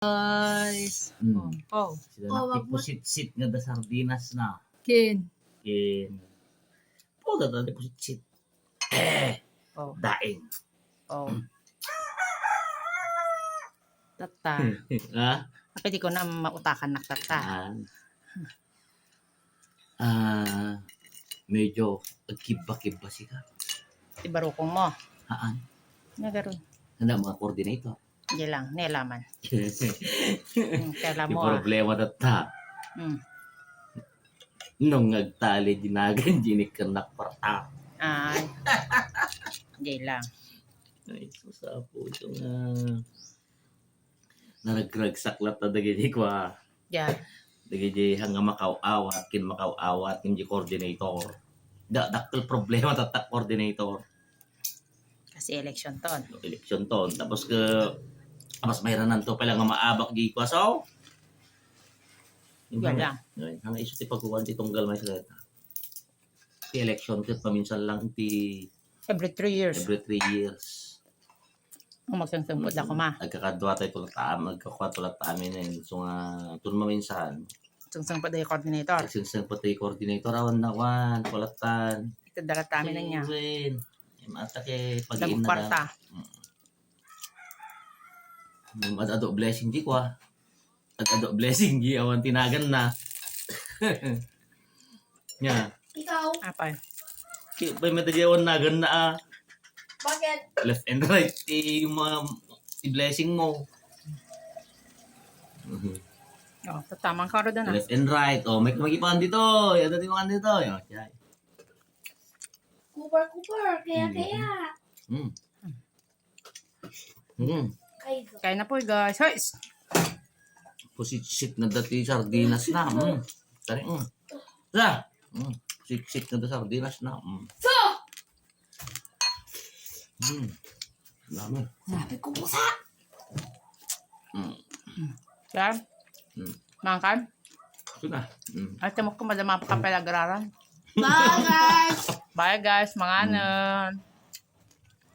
Guys. Oh. Sila nakipusit-sit nga da sardinas na. Kin. Po da pusit-sit. Oh. Daing. Oh. Tata. Ha? Pwede ko na mautakan na tata. Medyo kiba-kiba siya. Ibarukong mo. Haan? Nagaroon. Handa mga coordinator. Hindi lang, nilaman. Kala Yung mo problema data. Nung nagtali dinagan, ginik ka nakparta. Ay. Hindi lang. Ay, susapo ito nga. Naragragsak lat na dagay ko ha. Yeah. Dagay hanggang makaw-awat, kin makaw-awat, kin di coordinator. Daktal problema tatak coordinator. Kasi election ton. Eleksyon ton. Tapos ke mas mayroon to pala nga maabak di ko. So, Yan lang. Hanggang iso ti pagkuhan ti tunggal may salita. Ti election ket paminsan lang ti Every 3 years. every 3 years. Ang magsangsangpod ako ma. Agkakadwa tayo tulad agkakwa tulad amin eh. So nga, tun maminsan. Sangsangpod ay coordinator. Agsinsang po tayo coordinator, awan na kwan, kulatan. Ito dalat kami na niya. Mata kay pag-iin na Nagparta. Adado blessing di ko ah. Adado blessing di awan tinagan na. Nya. Ikaw? Apa? Kaya pa may tadyawan nagan na ah. Bakit? Left and right ti blessing mo. Oh, tatamang karo doon ah. Left and right. Oh, may magipan dito. Yan dito makan dito. Yan. Cooper. Kaya. Kaizo. Kaya na po guys. Hoy! Pusit-sit na dati sardinas na. Tari. Sa. Sit na dati sardinas na. So! Dami. Sabi ko po sa! Yan. Mangkan. Ito na. Ay, tamok ko madama pa kapelagraran. Bye guys! Bye guys, mga anon.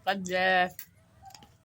God bless.